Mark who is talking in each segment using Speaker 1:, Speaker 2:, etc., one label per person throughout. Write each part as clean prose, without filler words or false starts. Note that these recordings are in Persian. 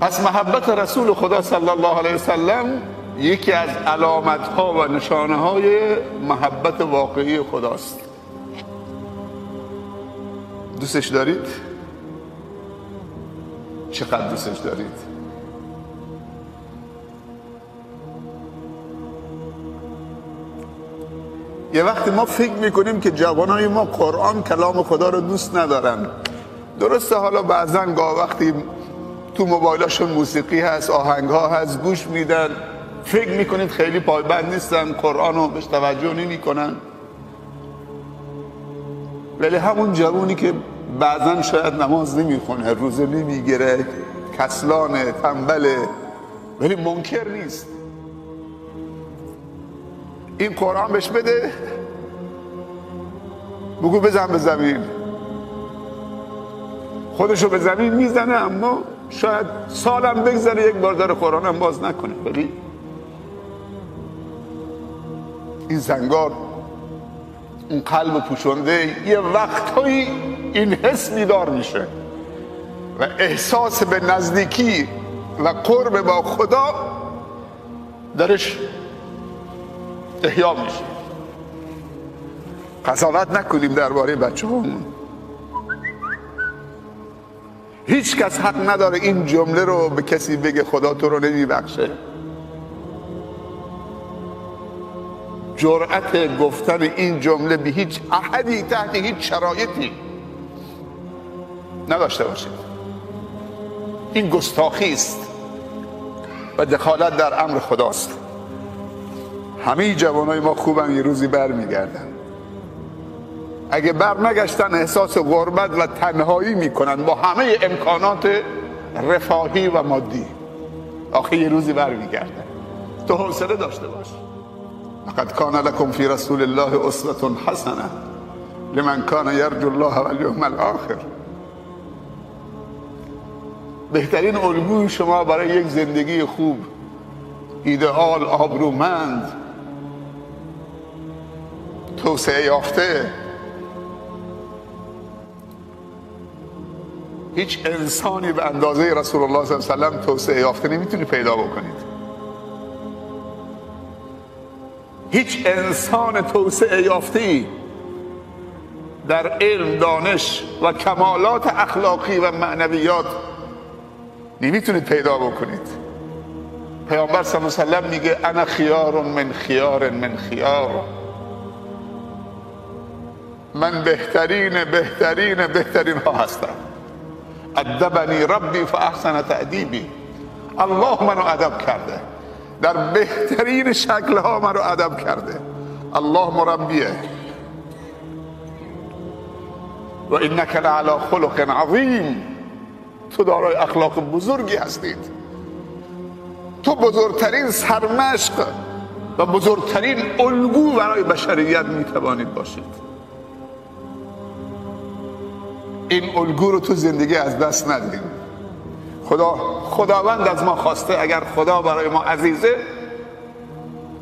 Speaker 1: پس محبت رسول خدا صلی الله علیه وسلم یکی از علامت‌ها و نشانه‌های محبت واقعی خداست. دوستش دارید؟ چقدر دوستش دارید؟ یه وقتی ما فکر میکنیم که جوانای ما قرآن کلام خدا رو دوست ندارن. درسته حالا بعضن وقتی تو موبایلاشون موسیقی هست، آهنگ ها هست، گوش میدن، فکر میکنید خیلی پایبند نیستن، قرآن رو بهش توجه نمیکنن. ولی همون جوانی که بعضن شاید نماز نمیخونه، روزه نمیگیره، کسلانه، تنبله، ولی منکر نیست، این قرآن بهش بده، بگو بزن به زمین، خودشو به زمین میزنه، اما شاید سالم بگذره یک بار داره قرآن هم باز نکنه. ولی این زنگار، اون قلب پوشنده، یه وقتایی این حس بیدار میشه و احساس به نزدیکی و قرب با خدا درش احیا میشه. قضاوت نکنیم درباره بچه‌هامون. هیچ کس حق نداره این جمله رو به کسی بگه خدا تو رو نمیبخشه. جرأت گفتن این جمله به هیچ احدی تحت هیچ شرایطی نداشته باشید. این گستاخی است و دخالت در امر خداست. همه جوانای ما خوبن، یه روزی بر میگردن. اگه بر نگشتن احساس غربت و تنهایی میکنن با همه امکانات رفاهی و مادی. آخه یه روزی بر میگردن. تو حوصله داشته باش. لقد کان لکم فی رسول الله اسوة حسنه لمن کان یرجو الله والیوم الاخر. بهترین الگوی شما برای یک زندگی خوب، ایدئال، آبرومند، توسعه یافته، هیچ انسانی به اندازه رسول الله صلی الله علیه و سلم توسعه یافته نمیتونی پیدا بکنید. هیچ انسان توسعه یافته‌ای در علم، دانش و کمالات اخلاقی و معنویات نمیتونید پیدا بکنید. پیامبر صلی الله علیه و سلم میگه انا خیار من خیار من خیار. من بهترین ها هستم. ادبنی ربی فاحسن تأدیبی. الله منو ادب کرده، در بهترین شکل ها منو ادب کرده. الله مربیه. و انک لعلی خلق عظیم. تو دارای اخلاق بزرگی هستید. تو بزرگترین سرمشق و بزرگترین الگو برای بشریت میتوانید باشید. این الگو رو تو زندگی از دست ندید. خداوند از ما خواسته، اگر خدا برای ما عزیزه،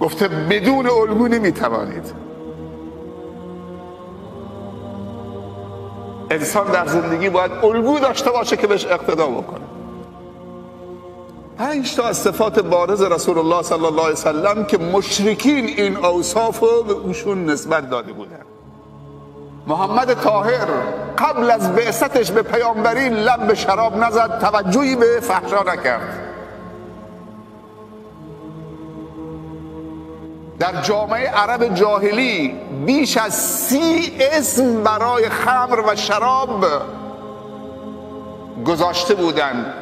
Speaker 1: گفته بدون الگو نمیتوانید. انسان در زندگی باید الگو داشته باشه که بهش اقتدا بکنه. 5 تا از صفات بارز رسول الله صلی الله علیه وسلم که مشرکین این اوصاف رو به اوشون نسبت داده بودن. محمد طاهر قبل از بعثتش به پیامبری لب به شراب نزد، توجهی به فحشا نکرد. در جامعه عرب جاهلی بیش از 30 اسم برای خمر و شراب گذاشته بودند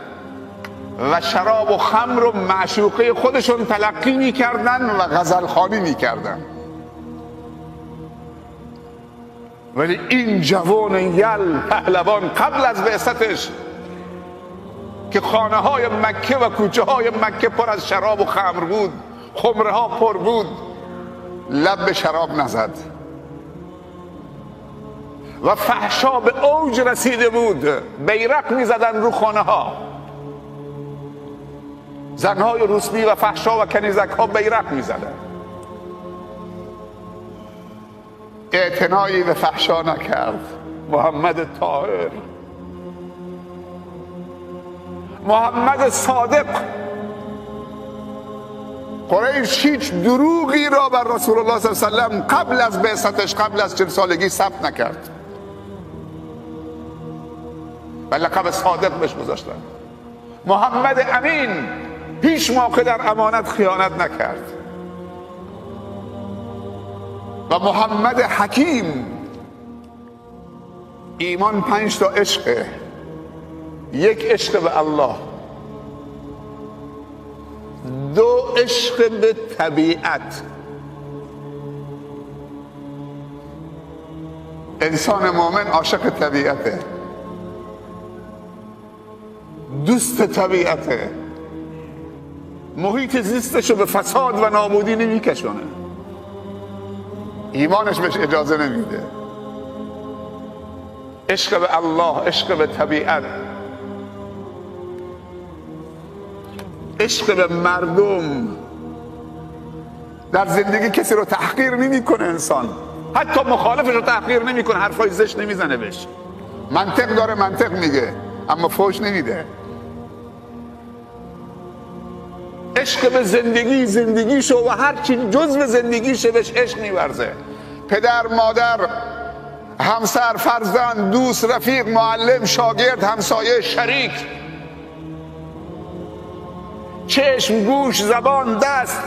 Speaker 1: و شراب و خمر رو معشوقه خودشون تلقی می‌کردن و غزلخوانی می‌کردن. ولی این جوان یل پهلوان قبل از بعثتش که خانه های مکه و کوچه های مکه پر از شراب و خمر بود، خمره ها پر بود، لب به شراب نزد و فحشا به اوج رسیده بود. بیرق میزدن رو خانه ها، زنهای روسبی و فحشا و کنیزک ها بیرق میزدن. اعتنایی به فحشا نکرد محمد طاهر. محمد صادق. قریش هیچ دروغی را بر رسول الله صلی الله علیه و سلم قبل از بعثتش، قبل از 40 سالگی ثبت نکرد و لقب صادق بهش گذاشتن. محمد امین هیچ موقع در امانت خیانت نکرد. و محمد حکیم، ایمان 5 تا عشقه. یک عشق به الله، 2 عشق به طبیعت. انسان مؤمن عاشق طبیعته، دوست طبیعته، محیط زیستشو به فساد و نابودی نمیکشونه، ایمانش بهش اجازه نمیده. عشق به الله، عشق به طبیعت، عشق به مردم. در زندگی کسی رو تحقیر نمیکنه انسان، حتی مخالفش رو تحقیر نمیکنه، حرفای زشت نمیزنه بهش. منطق داره، منطق میگه، اما فوش نمیده. عشق به زندگی، زندگیشو و هر چی جزء زندگیشه بهش عشق میورزه. پدر، مادر، همسر، فرزند، دوست، رفیق، معلم، شاگرد، همسایه، شریک، چشم، گوش، زبان، دست،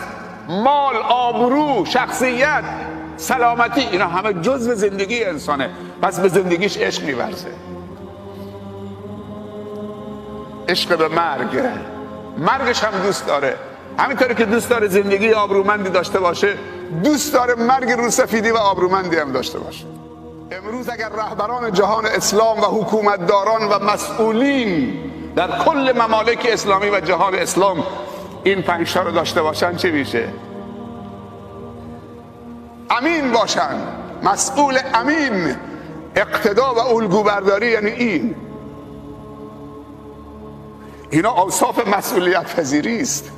Speaker 1: مال، آبرو، شخصیت، سلامتی، اینا همه جزء زندگی انسانه. پس به زندگیش عشق میورزه. عشق به مرگ، مرگش هم دوست داره. همینطوری که دوست داره زندگی آبرومندی داشته باشه، دوست داره مرگ روسفیدی و آبرومندی هم داشته باشه. امروز اگر رهبران جهان اسلام و حکومتداران و مسئولین در کل ممالک اسلامی و جهان اسلام این 5 تا رو داشته باشن چه میشه؟ امین باشن، مسئول امین. اقتدا و الگوبرداری یعنی اینا اوصاف مسئولیت پذیری است.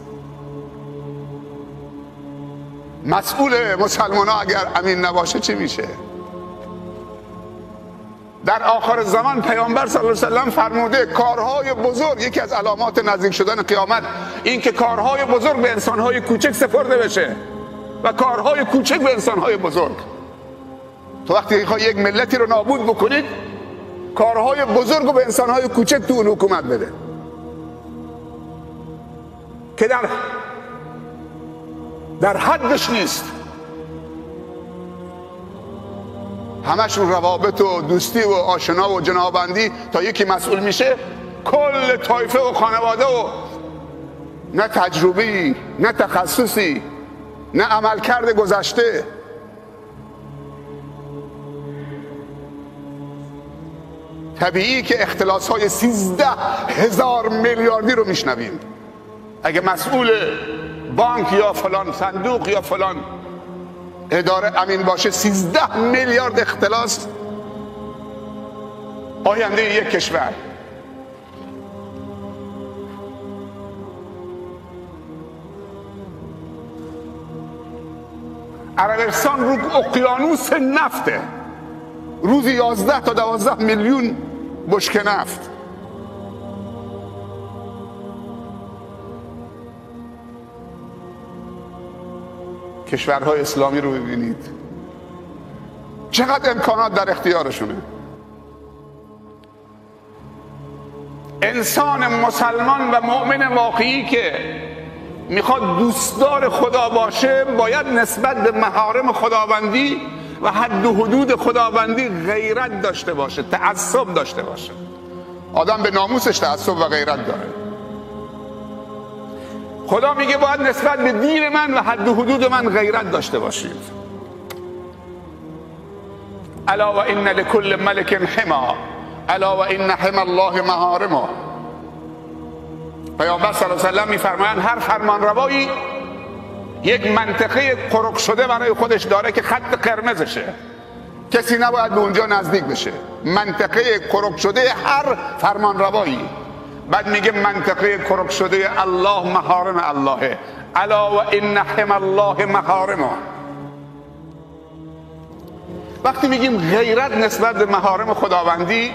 Speaker 1: مسئول مسلمان ها اگر امین نباشه چه میشه؟ در آخر زمان پیامبر صلی الله علیه و سلم فرموده کارهای بزرگ، یکی از علامات نزدیک شدن قیامت این که کارهای بزرگ به انسانهای کوچک سپرده بشه و کارهای کوچک به انسانهای بزرگ. تو وقتی میخوای یک ملتی رو نابود بکنید، کارهای بزرگ رو به انسانهای کوچک تو اون حکومت بده که در حدش نیست. همشون روابط و دوستی و آشنا و جنابندی، تا یکی مسئول میشه کل طایفه و خانواده و نه تجربی، نه تخصصی، نه عملکرد گذشته. طبیعی که اختلاس های 13,000 میلیاردی رو میشنویم. اگه مسئول بانک یا فلان صندوق یا فلان اداره امین باشه، 13 میلیارد اختلاس آینده یک کشور. عربستان رو اقیانوس نفته، روزی 11 تا 12 میلیون بشکه نفت. کشورهای اسلامی رو ببینید چقدر امکانات در اختیارشونه. انسان مسلمان و مؤمن واقعی که میخواد دوستدار خدا باشه باید نسبت به محارم خداوندی و حد و حدود خداوندی غیرت داشته باشه، تعصب داشته باشه. آدم به ناموسش تعصب و غیرت داره. خدا میگه باید نسبت به دین من و حد و حدود من غیرت داشته باشید. الا و ان لكل ملک حما، الا و ان حما الله محارمه. پیامبر صلی الله علیه و سلم میفرمایند هر فرمانروایی یک منطقه قرق شده برای خودش داره که خط قرمزشه، کسی نباید به اونجا نزدیک بشه. منطقه قرق شده هر فرمانروایی. بعد میگه منطقه قرق شده الله محارم الله، الا و ان حما الله محارمه. وقتی میگیم غیرت نسبت به محارم خداوندی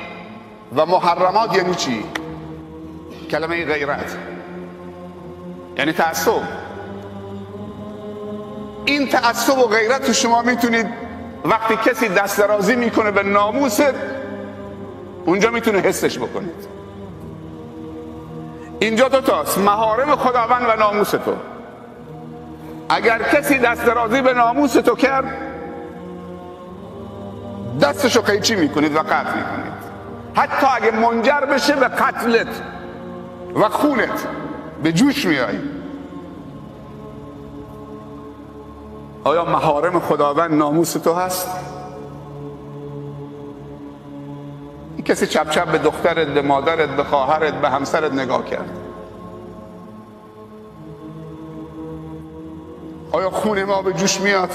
Speaker 1: و محرمات یعنی چی؟ کلمه غیرت یعنی تعصب. این تعصب و غیرت شما میتونید وقتی کسی دست درازی میکنه به ناموست، اونجا میتونه حسش بکنید. اینجا دو تاست، محارم خداوند و ناموس تو. اگر کسی دست درازی به ناموس تو کرد، دستشو قیچی میکنید و قطع میکنید، حتی اگه منجر بشه به قتلت و خونت، به جوش میایی. آیا محارم خداوند ناموس تو هست؟ این کسی چپ چپ به دخترت، به مادرت، به خواهرت، به همسرت نگاه کرد، آیا خون ما به جوش میاد؟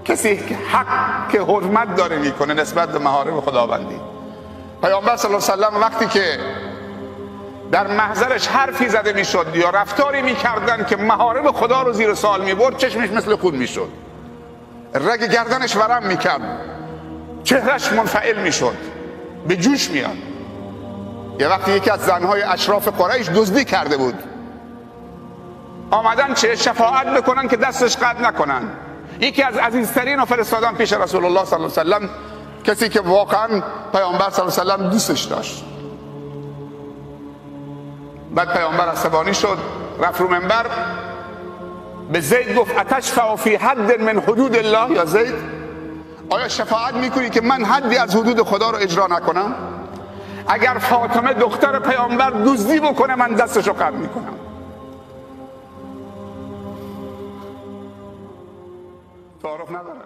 Speaker 1: کسی که حق که حرمت داره میکنه نسبت به محارم خداوندی. پیامبر صلی الله علیه و سلم وقتی که در محضرش حرفی زده میشد یا رفتاری میکردن که محارم خدا رو زیر سوال میبرد، چشمش مثل خون میشد، رگ گردنش ورم میکرد، چهرش منفعل میشد، به جوش میاد. یه وقتی یکی از زنهای اشراف قریش دزدی کرده بود، آمدن چه شفاعت بکنن که دستش قطع نکنن. یکی از عزیزترین رو فرستادن پیش رسول الله صلی الله علیه و سلم، کسی که واقعا پیامبر صلی الله علیه و سلم دوستش داشت. بعد پیامبر عصبانی شد، رفت رو منبر، به زید گفت اتشفع فی حد من حدود الله یا زید؟ آیا شفاعت میکنی که من حدی از حدود خدا رو اجرا نکنم؟ اگر فاطمه دختر پیامبر دزدی بکنه، من دستشو قطع میکنم. تعارف نداره.